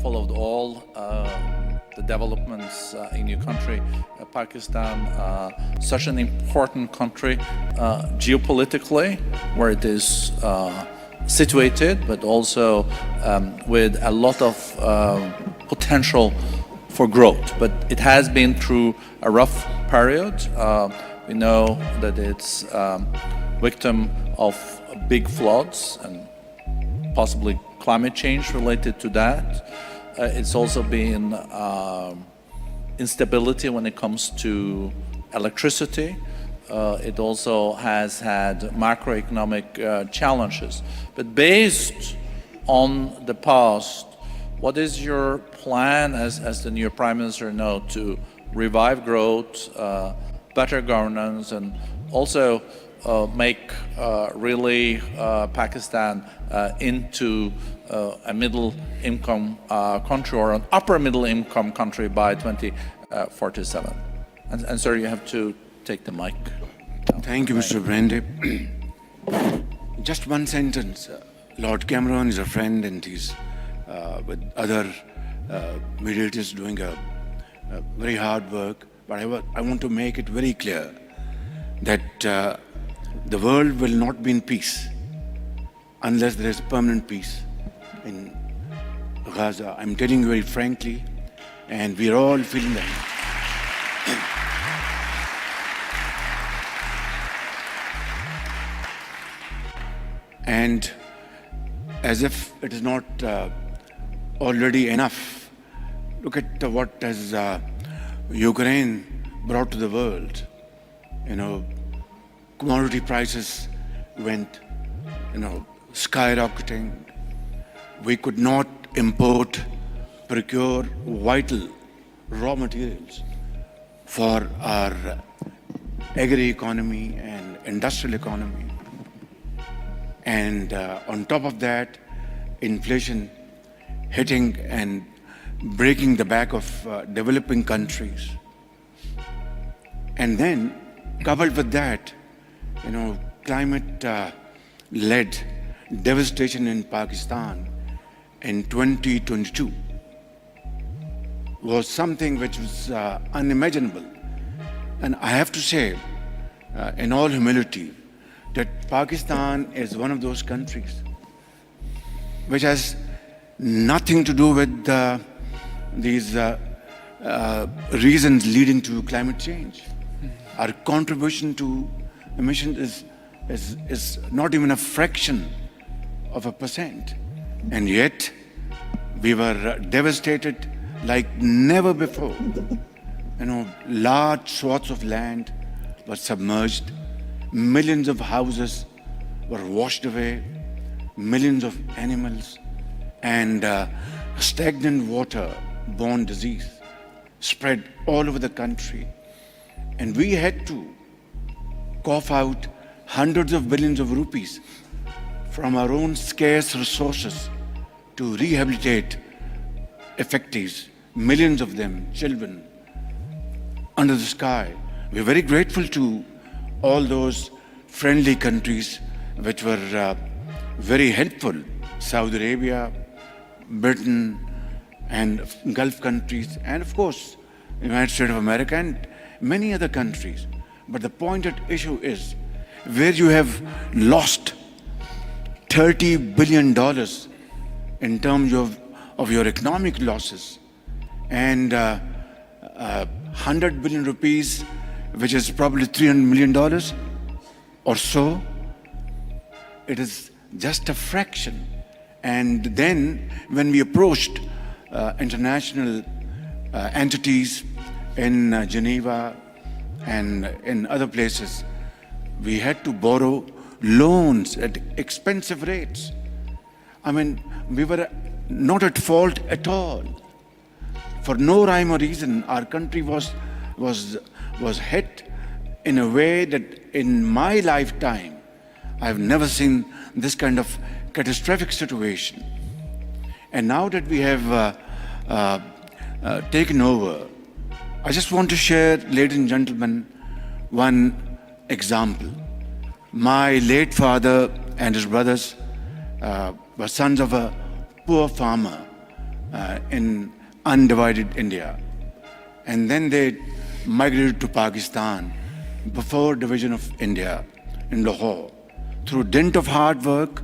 followed all the developments in your country, Pakistan, such an important country geopolitically, where it is situated, but also with a lot of potential for growth. But it has been through a rough period. We know that it's victim of big floods and possibly climate change related to that. It's also been instability when it comes to electricity. It also has had macroeconomic challenges. But based on the past, what is your plan as the new Prime Minister now to revive growth, better governance, and also make really Pakistan into a middle-income country or an upper-middle-income country by 2047? And sir, you have to take the mic. Thank you, Mr. Brande. Just one sentence. Lord Cameron is a friend, and he's with other mediators doing a very hard work. But I want to make it very clear that the world will not be in peace unless there is permanent peace in Gaza. I'm telling you very frankly, and we're all feeling that. And as if it is not already enough, look at what has Ukraine brought to the world. You know, commodity prices went, skyrocketing. We could not procure vital raw materials for our agri-economy and industrial economy. And on top of that, inflation hitting and breaking the back of developing countries. And then, coupled with that, climate-led devastation in Pakistan in 2022 was something which was unimaginable. And I have to say, in all humility, that Pakistan is one of those countries which has nothing to do with these reasons leading to climate change. Our contribution to emissions is not even a fraction of a percent. And yet, we were devastated like never before. Large swaths of land were submerged. Millions of houses were washed away, millions of animals, and stagnant water-borne disease spread all over the country. And we had to cough out hundreds of billions of rupees from our own scarce resources to rehabilitate effectees, millions of them, children, under the sky. We're very grateful to all those friendly countries which were very helpful. Saudi Arabia, Britain, and Gulf countries, and of course, the United States of America and many other countries. But the point at issue is where you have lost $30 billion in terms of your economic losses and 100 billion rupees, which is probably $300 million or so. It is just a fraction. And then when we approached international entities in Geneva and in other places, we had to borrow loans at expensive rates. I mean, we were not at fault at all. For no rhyme or reason, our country was hit in a way that in my lifetime, I've never seen this kind of catastrophic situation. And now that we have taken over, I just want to share, ladies and gentlemen, one example. My late father and his brothers were sons of a poor farmer in undivided India. And then they migrated to Pakistan before division of India in Lahore. Through dint of hard work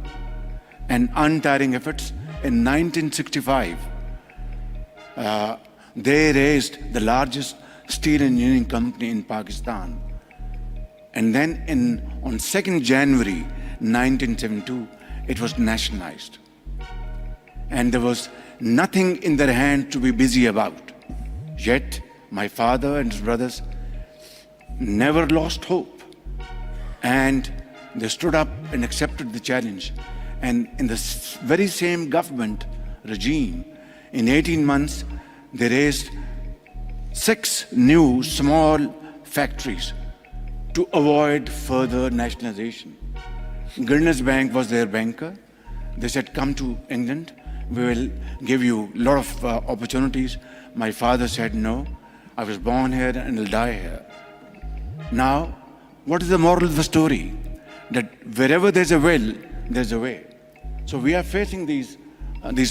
and untiring efforts, in 1965, they raised the largest steel engineering company in Pakistan. And then on 2nd January 1972, it was nationalized. And there was nothing in their hand to be busy about. Yet, my father and his brothers never lost hope. And they stood up and accepted the challenge. And in the very same government regime, in 18 months, they raised 6 new small factories to avoid further nationalization. Goodness Bank was their banker. They said, come to England, we will give you a lot of opportunities. My father said, no, I was born here and will die here. Now, what is the moral of the story? That wherever there's a will, there's a way. So we are facing these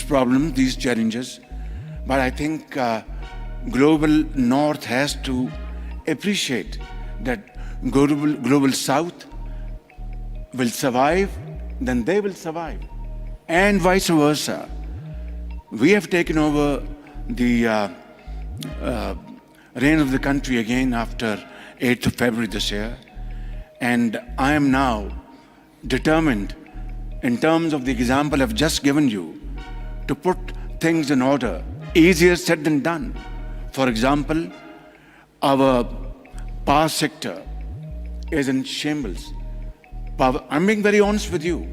problems, these challenges, but I think global North has to appreciate that global South will survive, then they will survive, and vice versa. We have taken over the reign of the country again after 8th of February this year, and I am now determined, in terms of the example I've just given you, to put things in order. Easier said than done. For example, our power sector is in shambles. I'm being very honest with you.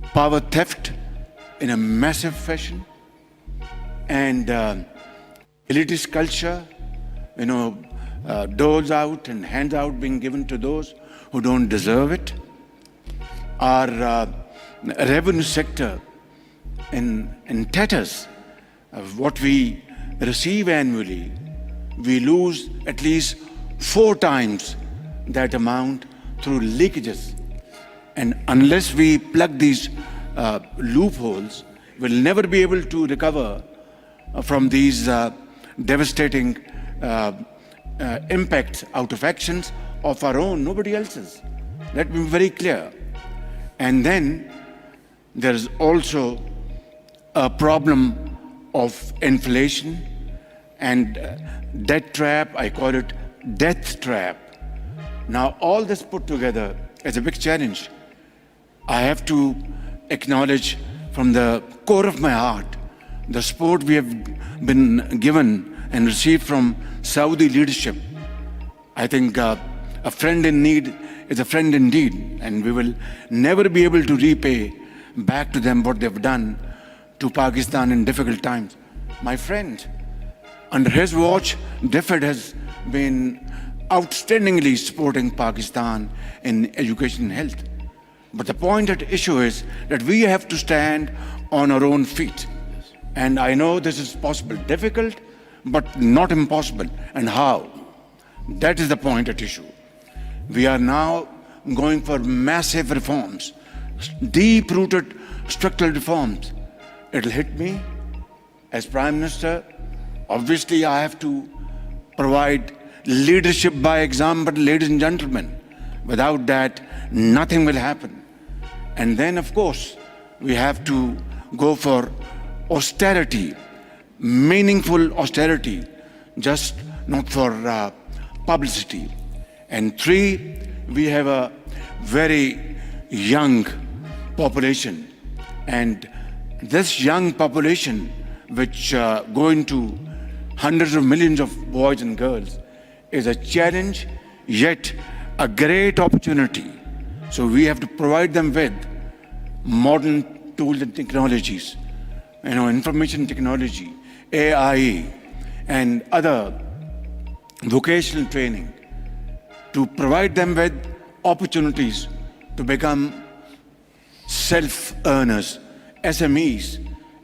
Power theft in a massive fashion, and elitist culture, doles out and hands out being given to those who don't deserve it. Our revenue sector in tatters. What we receive annually, we lose at least 4 times that amount through leakages. And unless we plug these loopholes, we'll never be able to recover from these devastating impacts out of actions of our own, nobody else's. Let me be very clear. And then there is also a problem of inflation and debt trap. I call it death trap. Now, all this put together is a big challenge. I have to acknowledge from the core of my heart the support we have been given and received from Saudi leadership. I think a friend in need is a friend indeed, and we will never be able to repay back to them what they've done to Pakistan in difficult times. My friend, under his watch, DFID has been outstandingly supporting Pakistan in education and health. But the point at issue is that we have to stand on our own feet. And I know this is possible, difficult, but not impossible. And how? That is the point at issue. We are now going for massive reforms, deep-rooted structural reforms. It'll hit me as Prime Minister. Obviously, I have to provide leadership by example, ladies and gentlemen. Without that, nothing will happen. And then, of course, we have to go for austerity, meaningful austerity, just not for publicity. And 3, we have a very young population. And this young population, which go into hundreds of millions of boys and girls, is a challenge, yet a great opportunity. So we have to provide them with modern tools and technologies, information technology, AI, and other vocational training, to provide them with opportunities to become self-earners, SMEs.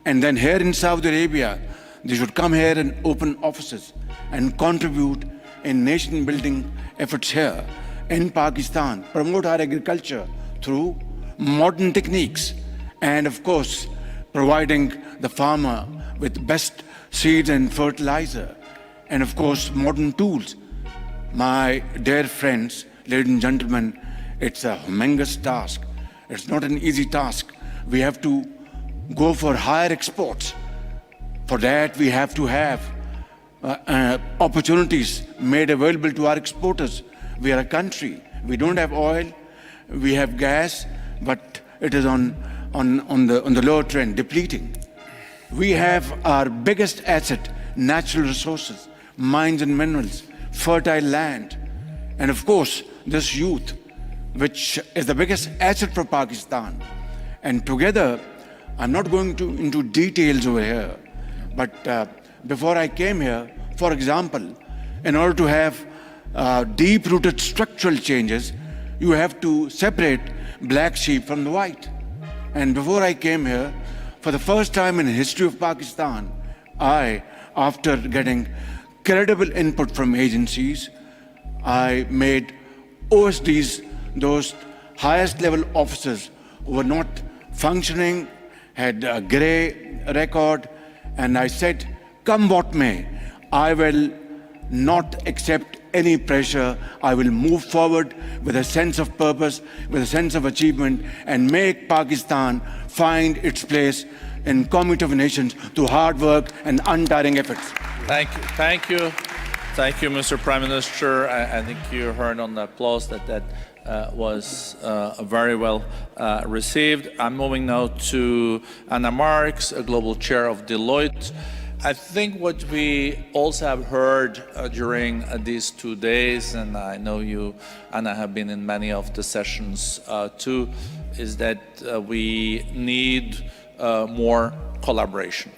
And then here in Saudi Arabia, they should come here and open offices and contribute in nation-building efforts here. In Pakistan, promote our agriculture through modern techniques, and of course, providing the farmer with best seeds and fertilizer, and of course modern tools. My dear friends, ladies and gentlemen, it's a humongous task. It's not an easy task. We have to go for higher exports. For that, we have to have opportunities made available to our exporters. We are a country. We don't have oil. We have gas, but it is on the lower trend, depleting. We have our biggest asset, natural resources, mines and minerals, fertile land, and of course, this youth, which is the biggest asset for Pakistan. And together, I'm not going into details over here, but before I came here, for example, in order to have deep-rooted structural changes, you have to separate black sheep from the white. And before I came here, for the first time in the history of Pakistan, after getting credible input from agencies, I made OSDs, those highest level officers who were not functioning, had a grey record, and I said, come what may, I will not accept any pressure. I will move forward with a sense of purpose, with a sense of achievement, and make Pakistan find its place in community of nations through hard work and untiring efforts. Thank you. Thank you. Thank you, Mr. Prime Minister. I think you heard on the applause that was very well received. I'm moving now to Anna Marks, a global chair of Deloitte. I think what we also have heard during these 2 days, and I know you, Anna, have been in many of the sessions too, is that we need more collaboration.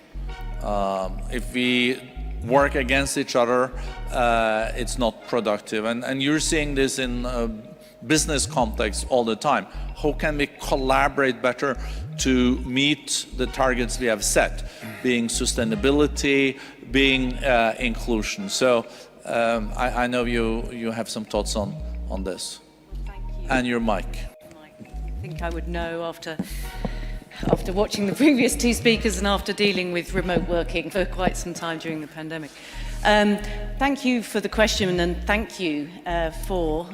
If we work against each other, it's not productive. And you're seeing this in business context all the time. How can we collaborate better to meet the targets we have set, being sustainability, being inclusion? So I know you have some thoughts on this. Thank you. And your mic. I think I would know after watching the previous two speakers and after dealing with remote working for quite some time during the pandemic. Thank you for the question, and thank you for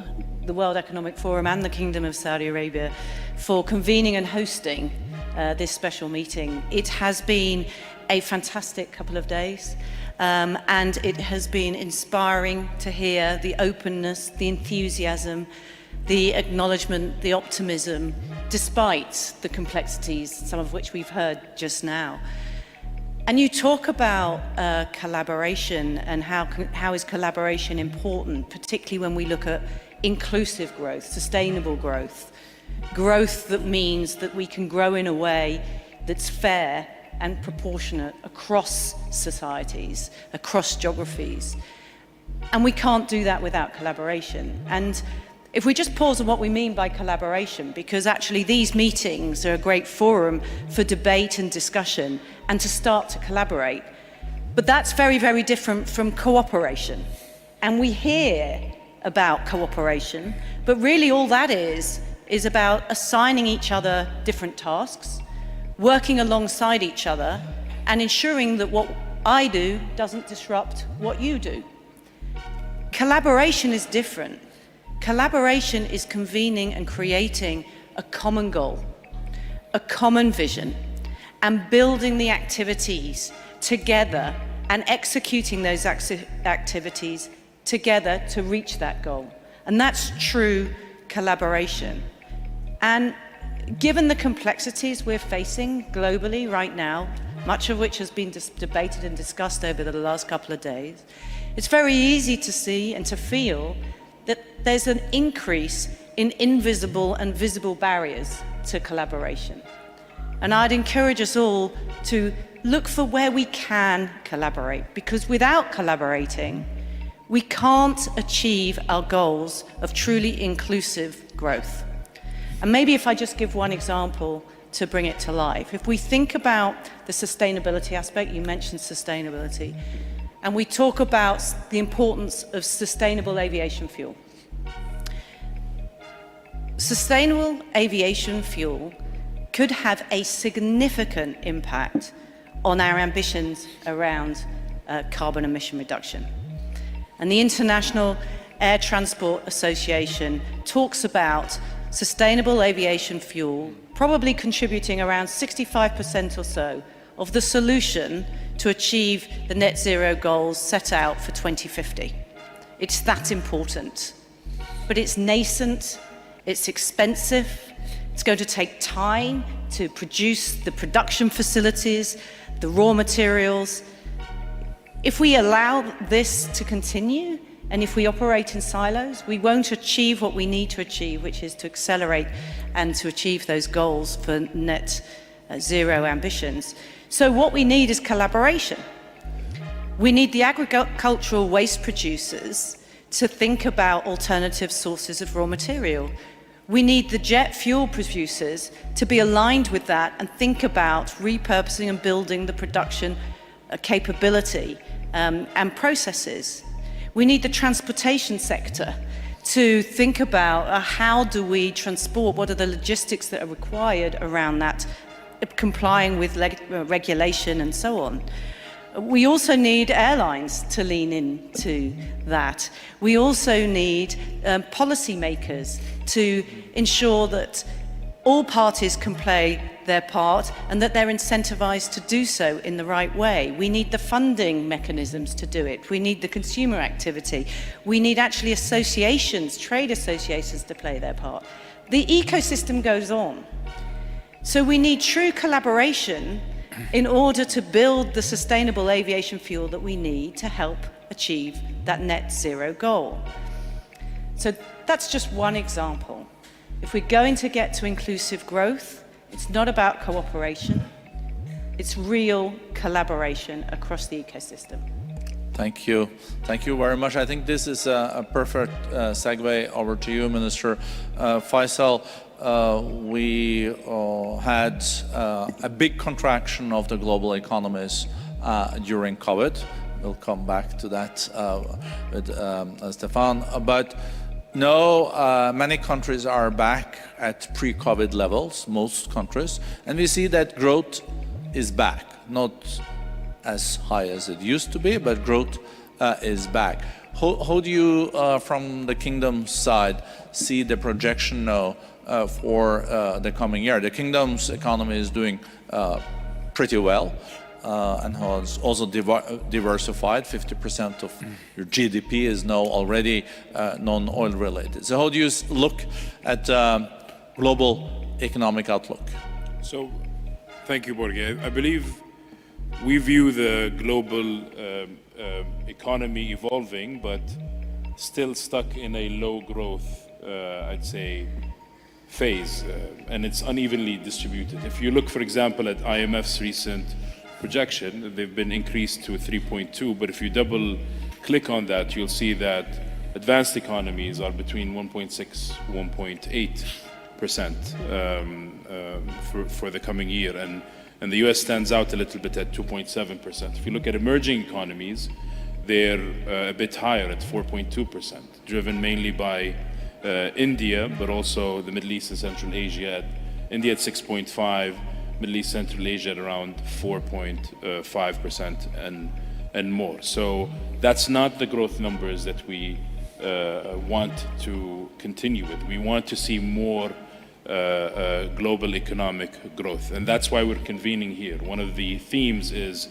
the World Economic Forum and the Kingdom of Saudi Arabia for convening and hosting this special meeting. It has been a fantastic couple of days, and it has been inspiring to hear the openness, the enthusiasm, the acknowledgement, the optimism, despite the complexities, some of which we've heard just now. And you talk about collaboration and how is collaboration important, particularly when we look at inclusive growth, sustainable growth, growth that means that we can grow in a way that's fair and proportionate across societies, across geographies. And we can't do that without collaboration. And if we just pause on what we mean by collaboration, because actually these meetings are a great forum for debate and discussion and to start to collaborate. But that's very, very different from cooperation. And we hear about cooperation, but really all that is about assigning each other different tasks, working alongside each other, and ensuring that what I do doesn't disrupt what you do. Collaboration is different. Collaboration is convening and creating a common goal, a common vision, and building the activities together and executing those activities together to reach that goal. And that's true collaboration. And given the complexities we're facing globally right now, much of which has been debated and discussed over the last couple of days, it's very easy to see and to feel that there's an increase in invisible and visible barriers to collaboration. And I'd encourage us all to look for where we can collaborate, because without collaborating, we can't achieve our goals of truly inclusive growth. And maybe if I just give one example to bring it to life. If we think about the sustainability aspect, you mentioned sustainability, and we talk about the importance of sustainable aviation fuel. Sustainable aviation fuel could have a significant impact on our ambitions around carbon emission reduction. And the International Air Transport Association talks about sustainable aviation fuel probably contributing around 65% or so of the solution to achieve the net zero goals set out for 2050. It's that important. But it's nascent, it's expensive, it's going to take time to produce the production facilities, the raw materials. If we allow this to continue, and if we operate in silos, we won't achieve what we need to achieve, which is to accelerate and to achieve those goals for net zero ambitions. So what we need is collaboration. We need the agricultural waste producers to think about alternative sources of raw material. We need the jet fuel producers to be aligned with that and think about repurposing and building the production capability and processes. We need the transportation sector to think about how do we transport, what are the logistics that are required around that, complying with regulation and so on. We also need airlines to lean into that. We also need policymakers to ensure that all parties can play their part and that they're incentivized to do so in the right way. We need the funding mechanisms to do it. We need the consumer activity. We need actually associations, trade associations to play their part. The ecosystem goes on. So we need true collaboration in order to build the sustainable aviation fuel that we need to help achieve that net zero goal. So that's just one example. If we're going to get to inclusive growth, it's not about cooperation, it's real collaboration across the ecosystem. Thank you. Thank you very much. I think this is a perfect segue over to you, Minister. Faisal, we had a big contraction of the global economies during COVID. We'll come back to that with Stefan. But no, many countries are back at pre-COVID levels, most countries, and we see that growth is back, not as high as it used to be, but growth is back. How do you, from the Kingdom's side, see the projection now for the coming year? The Kingdom's economy is doing pretty well and has also diversified. 50% of your GDP is now already non-oil related. So how do you look at global economic outlook? So, thank you, Borge. I believe we view the global economy evolving, but still stuck in a low growth, I'd say, phase, and it's unevenly distributed. If you look, for example, at IMF's recent projection, they've been increased to 3.2, but if you double click on that, you'll see that advanced economies are between 1.6, 1.8% for the coming year, and the US stands out a little bit at 2.7%. If you look at emerging economies, they're a bit higher at 4.2%, driven mainly by India, but also the Middle East and Central Asia. India at 6.5, Middle East, Central Asia at around 4.5% and more. So that's not the growth numbers that we want to continue with. We want to see more global economic growth, and that's why we're convening here. One of the themes is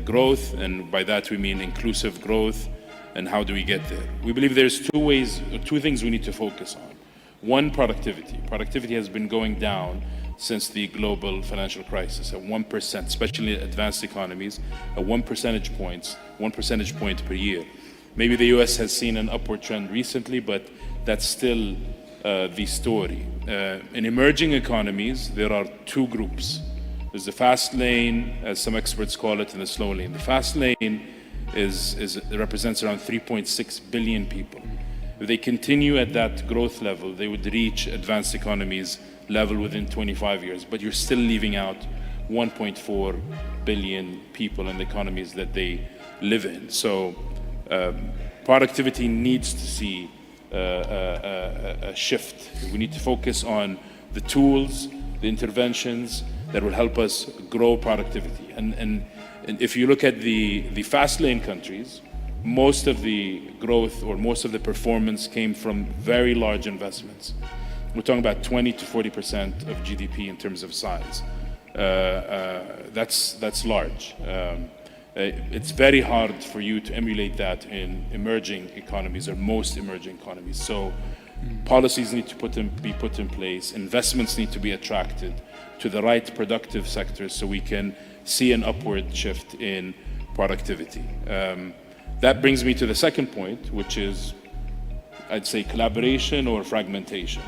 growth, and by that we mean inclusive growth. And how do we get there? We believe there's two things we need to focus on. One, productivity. Productivity has been going down since the global financial crisis at 1%, especially in advanced economies, at 1 percentage point per year. Maybe the US has seen an upward trend recently, but that's still the story. In emerging economies, there are two groups. There's the fast lane, as some experts call it, and the slow lane. The fast lane represents around 3.6 billion people. If they continue at that growth level, they would reach advanced economies level within 25 years, but you're still leaving out 1.4 billion people in the economies that they live in. So productivity needs to see a shift. We need to focus on the tools, the interventions, that will help us grow productivity. And if you look at the fast lane countries, most of the growth or most of the performance came from very large investments. We're talking about 20 to 40% of GDP in terms of size. That's large. It's very hard for you to emulate that in emerging economies or most emerging economies. So policies need to be put in place, investments need to be attracted to the right productive sectors so we can see an upward shift in productivity. That brings me to the second point, which is, I'd say, collaboration or fragmentation.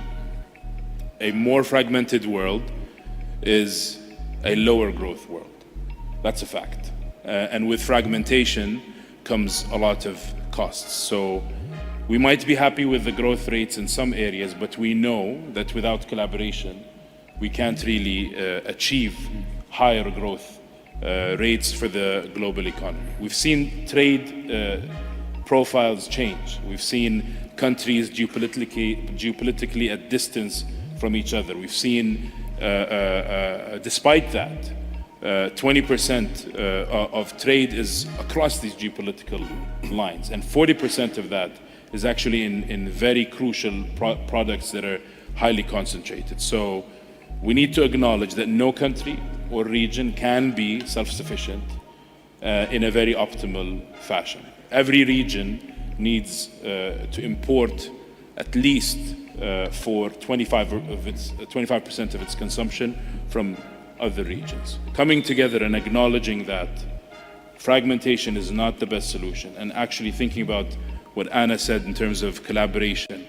A more fragmented world is a lower growth world. That's a fact. And with fragmentation comes a lot of costs. So we might be happy with the growth rates in some areas, but we know that without collaboration, we can't really achieve higher growth rates for the global economy. We've seen trade profiles change. We've seen countries geopolitically at distance from each other. We've seen, despite that, 20% of trade is across these geopolitical lines, and 40% of that is actually in very crucial products that are highly concentrated. So we need to acknowledge that no country or region can be self-sufficient in a very optimal fashion. Every region needs to import at least for 25% of its consumption from other regions. Coming together and acknowledging that fragmentation is not the best solution, and actually thinking about what Anna said in terms of collaboration,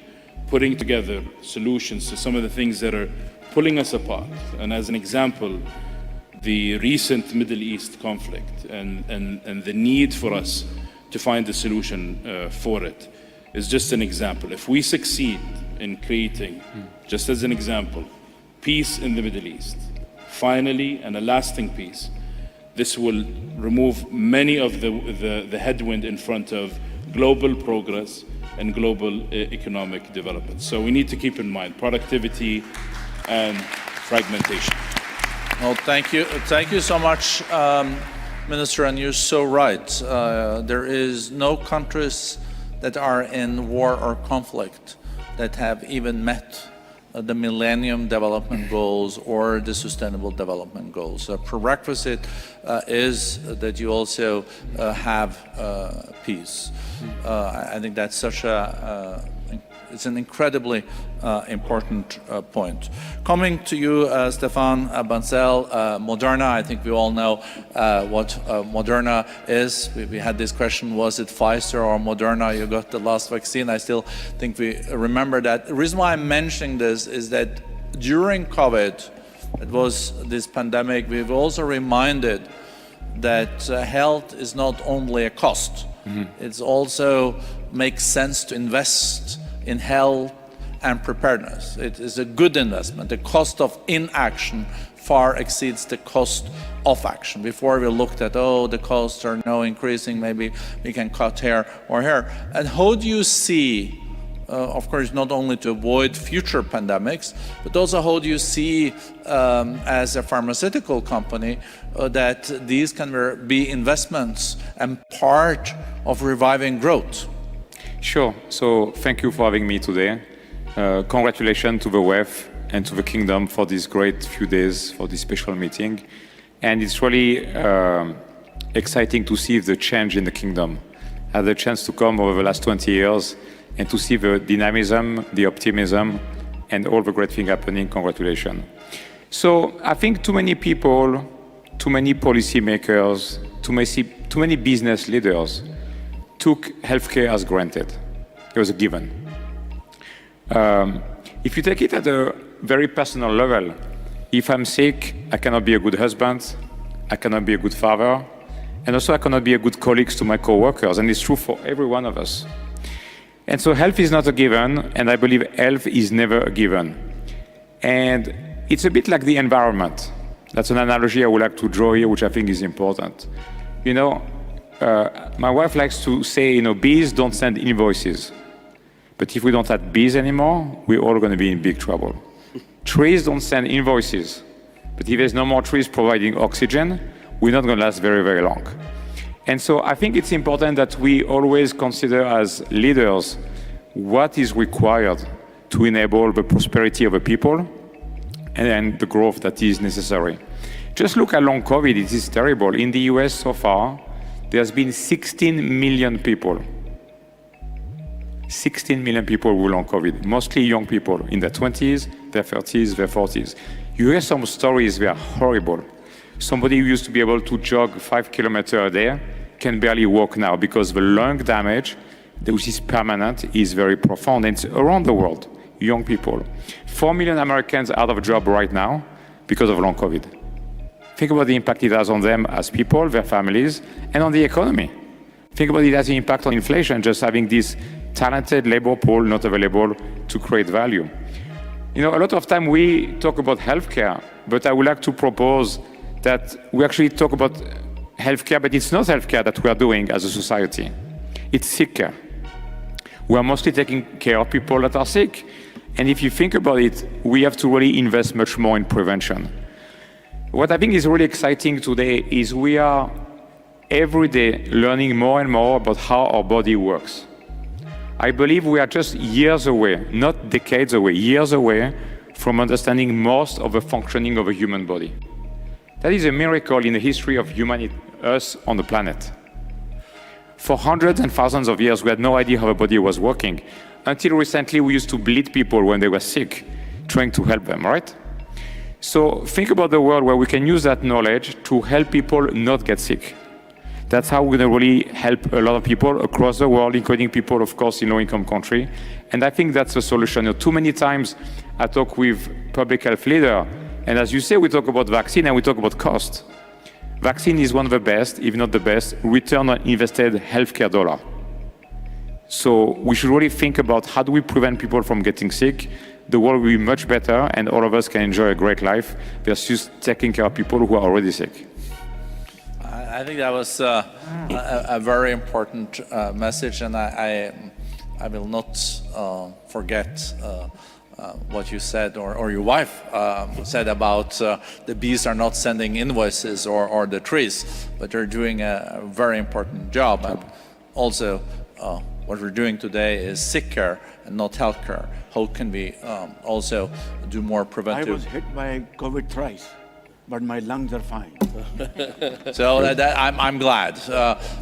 putting together solutions to some of the things that are pulling us apart. And as an example, the recent Middle East conflict and the need for us to find a solution for it is just an example. If we succeed in creating, just as an example, peace in the Middle East, finally, and a lasting peace, this will remove many of the headwind in front of global progress and global economic development. So we need to keep in mind productivity and fragmentation. Well, thank you. Thank you so much, Minister, and you're so right. There is no countries that are in war or conflict that have even met the Millennium Development Goals or the Sustainable Development Goals. A prerequisite is that you also have peace. I think that's such it's an incredibly important point. Coming to you, Stefan Bancel, Moderna, I think we all know what Moderna is. We had this question, was it Pfizer or Moderna? You got the last vaccine. I still think we remember that. The reason why I'm mentioning this is that during COVID, it was this pandemic, we've also reminded that health is not only a cost. It also makes sense to invest in health and preparedness. It is a good investment. The cost of inaction far exceeds the cost of action. Before we looked at, the costs are now increasing, maybe we can cut here or here. And how do you see, of course, not only to avoid future pandemics, but also how do you see, as a pharmaceutical company, that these can be investments and part of reviving growth? Sure. So thank you for having me today. Congratulations to the WEF and to the Kingdom for this great few days, for this special meeting. And it's really exciting to see the change in the Kingdom. I had the chance to come over the last 20 years and to see the dynamism, the optimism, and all the great things happening. Congratulations. So I think too many people, too many policymakers, too many business leaders took healthcare as granted. It was a given. If you take it at a very personal level, if I'm sick, I cannot be a good husband, I cannot be a good father, and also I cannot be a good colleague to my co-workers, and it's true for every one of us. And so health is not a given, and I believe health is never a given. And it's a bit like the environment. That's an analogy I would like to draw here, which I think is important. You know, my wife likes to say, bees don't send invoices. But if we don't have bees anymore, we're all going to be in big trouble. Trees don't send invoices. But if there's no more trees providing oxygen, we're not going to last very, very long. And so I think it's important that we always consider as leaders what is required to enable the prosperity of the people and then the growth that is necessary. Just look at long COVID, it is terrible. In the US so far, there's been 16 million people. 16 million people with long COVID, mostly young people in their 20s, their 30s, their 40s. You hear some stories, they are horrible. Somebody who used to be able to jog 5 kilometers a day can barely walk now because the lung damage, which is permanent, is very profound. And it's around the world, young people. 4 million Americans out of a job right now because of long COVID. Think about the impact it has on them as people, their families, and on the economy. Think about it as the impact on inflation, just having this talented labor pool not available to create value. You know, a lot of time we talk about healthcare, but I would like to propose that we actually talk about healthcare, but it's not healthcare that we are doing as a society. It's sick care. We are mostly taking care of people that are sick. And if you think about it, we have to really invest much more in prevention. What I think is really exciting today is we are every day learning more and more about how our body works. I believe we are just years away, not decades away, years away from understanding most of the functioning of a human body. That is a miracle in the history of humanity, us on the planet. For hundreds and thousands of years, we had no idea how the body was working. Until recently, we used to bleed people when they were sick, trying to help them, right? So think about the world where we can use that knowledge to help people not get sick. That's how we're going to really help a lot of people across the world, including people, of course, in low-income countries. And I think that's the solution. You know, too many times I talk with public health leaders, and as you say, we talk about vaccine and we talk about cost. Vaccine is one of the best, if not the best, return on invested healthcare dollar. So we should really think about how do we prevent people from getting sick. The world will be much better and all of us can enjoy a great life versus taking care of people who are already sick. I think that was a very important message, and I will not forget what you said, or your wife said about the bees are not sending invoices or the trees, but they're doing a very important job. And also, what we're doing today is sick care and not health care. How can we also do more preventive? I was hit by COVID thrice, but my lungs are fine. So I'm glad,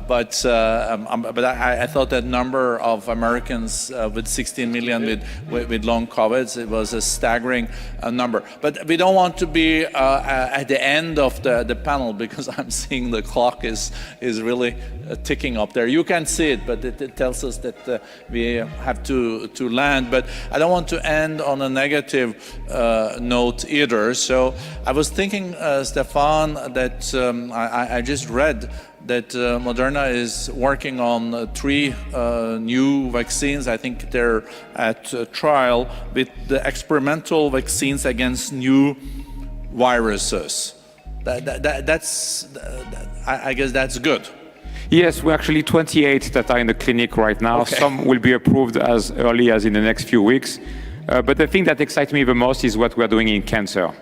but I thought that number of Americans with 16 million with long COVID, it was a staggering number. But we don't want to be at the end of the panel because I'm seeing the clock is really ticking up there. You can see it, but it tells us that we have to land. But I don't want to end on a negative note either. So I was thinking, Stefan, that I just read that Moderna is working on 3 new vaccines. I think they're at trial with the experimental vaccines against new viruses. I guess that's good. Yes, we're actually 28 that are in the clinic right now. Okay. Some will be approved as early as in the next few weeks. But the thing that excites me the most is what we're doing in cancer.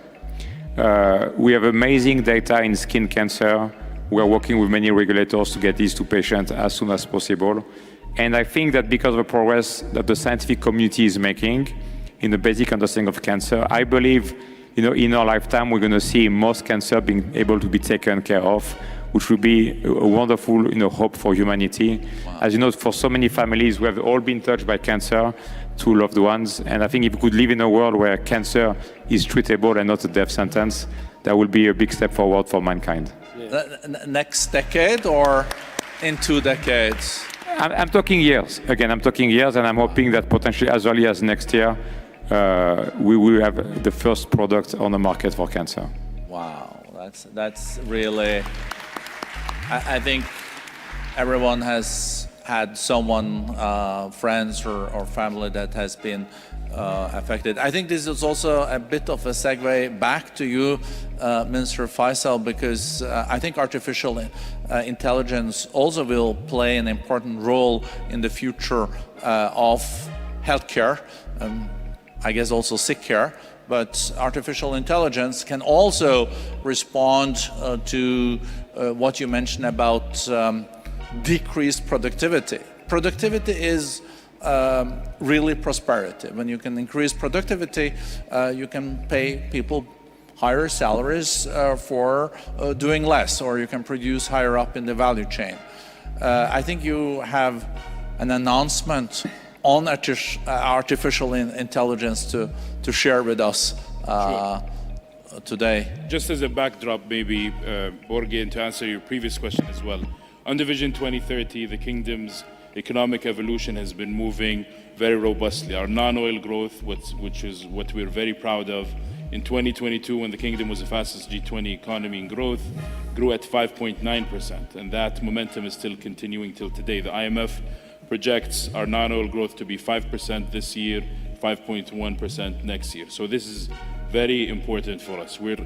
We have amazing data in skin cancer. We are working with many regulators to get these to patients as soon as possible. And I think that because of the progress that the scientific community is making in the basic understanding of cancer, I believe, in our lifetime, we're going to see most cancer being able to be taken care of, which will be a wonderful, hope for humanity. Wow. As you know, for so many families, we have all been touched by cancer, to loved ones. And I think if we could live in a world where cancer is treatable and not a death sentence, that will be a big step forward for mankind. Yeah. Next decade or in 2 decades? I'm talking years. Again, I'm talking years, and I'm hoping that potentially as early as next year, we will have the first product on the market for cancer. Wow, that's really... I think everyone has had someone, friends or family that has been affected. I think this is also a bit of a segue back to you, Minister Faisal, because I think artificial intelligence also will play an important role in the future of healthcare, I guess also sick care, but artificial intelligence can also respond to what you mentioned about decreased productivity. Productivity is really prosperity. When you can increase productivity, you can pay people higher salaries for doing less, or you can produce higher up in the value chain. I think you have an announcent on artificial intelligence to share with us today. Just as a backdrop, maybe, Borge, and to answer your previous question as well. Under Vision 2030, the Kingdom's economic evolution has been moving very robustly. Our non-oil growth, which is what we're very proud of, in 2022, when the Kingdom was the fastest G20 economy in growth, grew at 5.9%, and that momentum is still continuing till today. The IMF projects our non-oil growth to be 5% this year, 5.1% next year. So this is very important for us. We're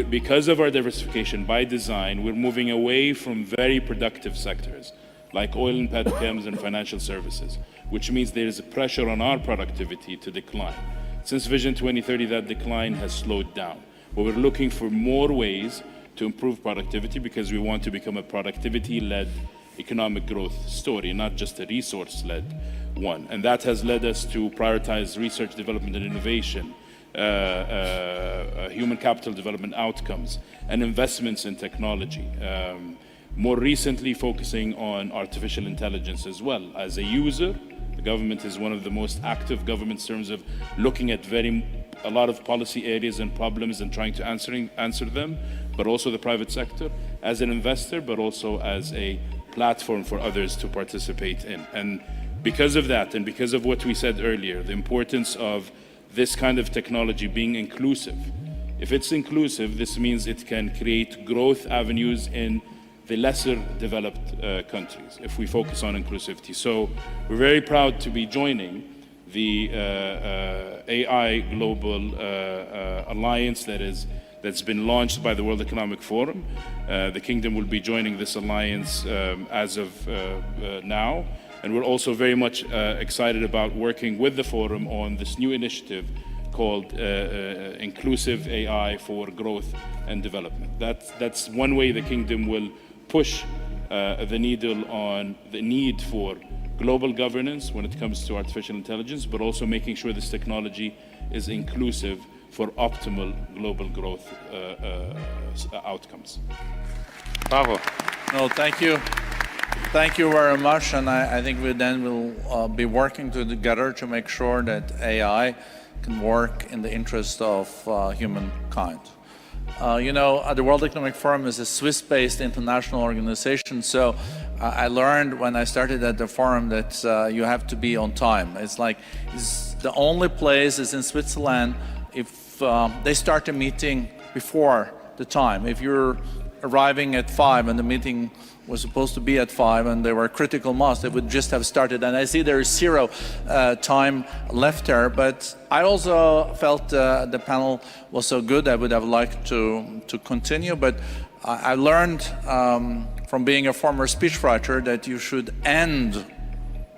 because of our diversification by design, we're moving away from very productive sectors like oil and petrochems and financial services, which means there is a pressure on our productivity to decline. Since Vision 2030, that decline has slowed down. But we're looking for more ways to improve productivity because we want to become a productivity-led economic growth story, not just a resource-led one. And that has led us to prioritize research, development, and innovation, human capital development outcomes, and investments in technology. More recently, focusing on artificial intelligence as well. As a user, the government is one of the most active governments in terms of looking at a lot of policy areas and problems and trying to answer them, but also the private sector, as an investor, but also as a platform for others to participate in. And because of that, and because of what we said earlier, the importance of this kind of technology being inclusive. If it's inclusive, this means it can create growth avenues in the lesser developed countries, if we focus on inclusivity. So we're very proud to be joining the AI Global Alliance that's been launched by the World Economic Forum. The Kingdom will be joining this alliance as of now. And we're also very much excited about working with the Forum on this new initiative called Inclusive AI for Growth and Development. That's one way the Kingdom will push the needle on the need for global governance when it comes to artificial intelligence, but also making sure this technology is inclusive for optimal global growth outcomes. Bravo. No, thank you. Thank you very much, and I think we then will be working together to make sure that AI can work in the interest of humankind. The World Economic Forum is a Swiss-based international organization, so I learned when I started at the forum that you have to be on time. It's the only place is in Switzerland if they start a meeting before the time. If you're arriving at 5 and the meeting was supposed to be at 5 and there were critical mass, they would just have started. And I see there is 0 time left there, but I also felt the panel was so good I would have liked to continue, but I learned from being a former speechwriter that you should end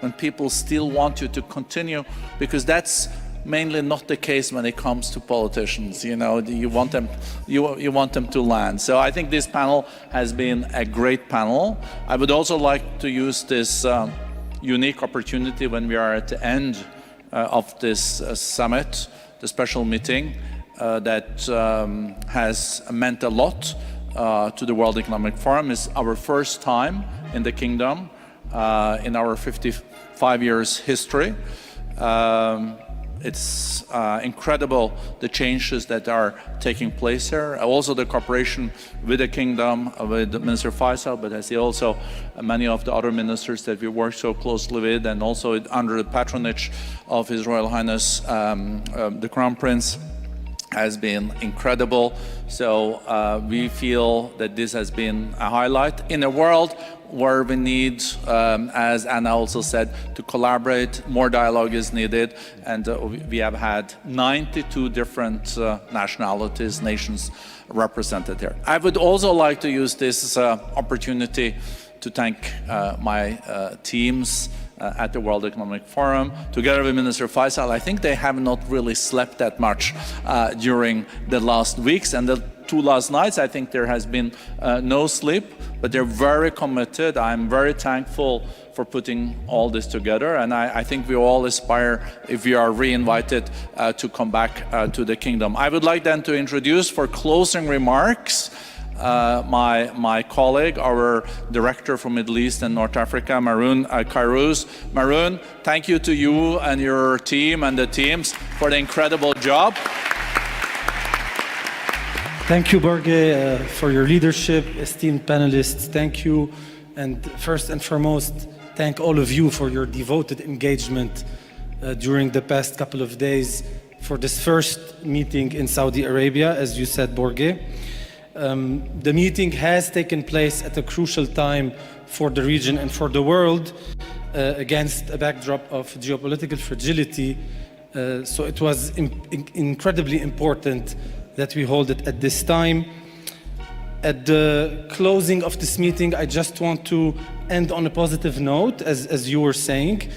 when people still want you to continue, because that's mainly not the case when it comes to politicians. You want them to land. So I think this panel has been a great panel. I would also like to use this unique opportunity when we are at the end of this summit, the special meeting that has meant a lot to the World Economic Forum. It's our first time in the Kingdom in our 55 years history. It's incredible the changes that are taking place here. Also the cooperation with the Kingdom, with Minister Faisal, but I see also many of the other ministers that we work so closely with, and also under the patronage of His Royal Highness the Crown Prince, has been incredible. So we feel that this has been a highlight in a world where we need, as Anna also said, to collaborate. More dialogue is needed, and we have had 92 different nationalities, nations represented here. I would also like to use this opportunity to thank my teams at the World Economic Forum. Together with Minister Faisal, I think they have not really slept that much during the last weeks, and the 2 last nights, I think there has been no sleep, but they're very committed. I'm very thankful for putting all this together, and I think we all aspire, if we are re-invited, to come back to the kingdom. I would like then to introduce for closing remarks my colleague, our director for Middle East and North Africa, Maroon Kairouz. Maroon, thank you to you and your team and the teams for the incredible job. Thank you, Borge, for your leadership, esteemed panelists. Thank you, and first and foremost, thank all of you for your devoted engagement during the past couple of days for this first meeting in Saudi Arabia, as you said, Borge. The meeting has taken place at a crucial time for the region and for the world against a backdrop of geopolitical fragility. So it was incredibly important that we hold it at this time. At the closing of this meeting, I just want to end on a positive note, as you were saying,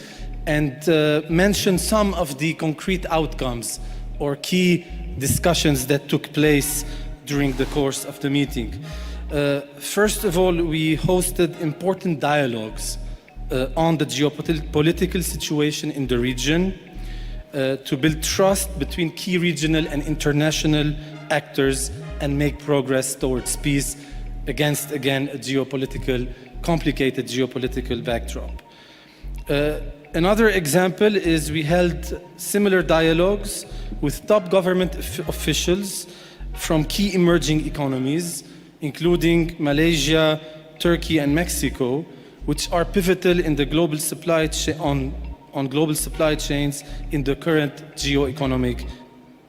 and mention some of the concrete outcomes or key discussions that took place during the course of the meeting. First of all, we hosted important dialogues on the geopolitical situation in the region, to build trust between key regional and international actors and make progress towards peace against, again, a complicated geopolitical backdrop. Another example is we held similar dialogues with top government officials from key emerging economies, including Malaysia, Turkey, and Mexico, which are pivotal in the global supply chain on global supply chains in the current geo-economic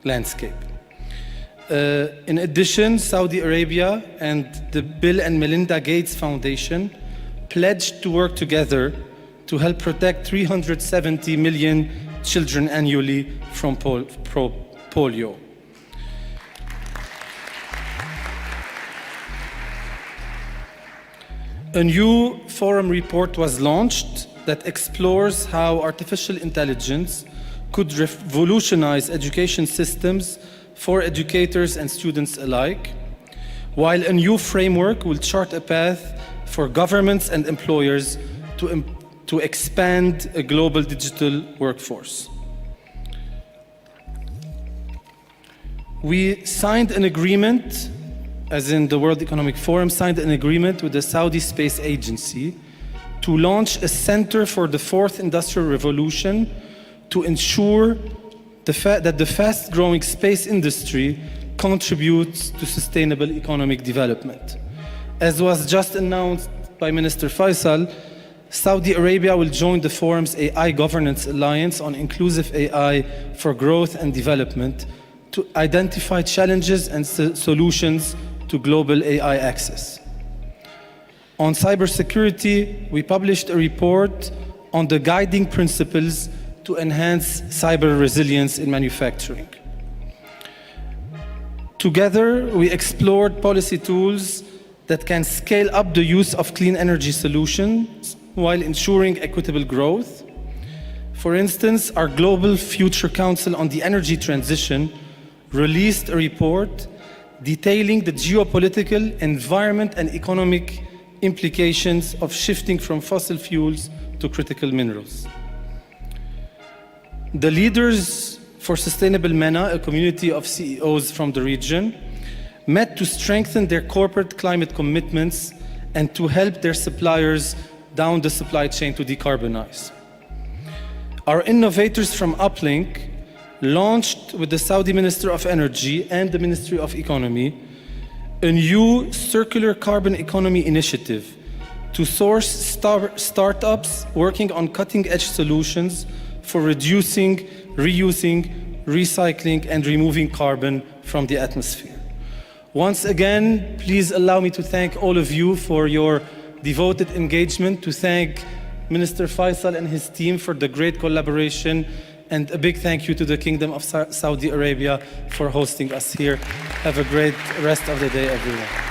landscape. In addition, Saudi Arabia and the Bill and Melinda Gates Foundation pledged to work together to help protect 370 million children annually from polio. A new forum report was launched that explores how artificial intelligence could revolutionize education systems for educators and students alike, while a new framework will chart a path for governments and employers to expand a global digital workforce. We signed an agreement, as in the World Economic Forum, signed an agreement with the Saudi Space Agency to launch a Center for the Fourth Industrial Revolution to ensure that the fast-growing space industry contributes to sustainable economic development. As was just announced by Minister Faisal, Saudi Arabia will join the forum's AI Governance Alliance on Inclusive AI for Growth and Development to identify challenges and solutions to global AI access. On cybersecurity, we published a report on the guiding principles to enhance cyber resilience in manufacturing. Together, we explored policy tools that can scale up the use of clean energy solutions while ensuring equitable growth. For instance, our Global Future Council on the Energy Transition released a report detailing the geopolitical, environment, and economic implications of shifting from fossil fuels to critical minerals. The leaders for Sustainable MENA, a community of CEOs from the region, met to strengthen their corporate climate commitments and to help their suppliers down the supply chain to decarbonize. Our innovators from Uplink launched with the Saudi Minister of Energy and the Ministry of Economy a new circular carbon economy initiative to source startups working on cutting-edge solutions for reducing, reusing, recycling, and removing carbon from the atmosphere. Once again, please allow me to thank all of you for your devoted engagement, to thank Minister Faisal and his team for the great collaboration, and a big thank you to the Kingdom of Saudi Arabia for hosting us here. Have a great rest of the day, everyone.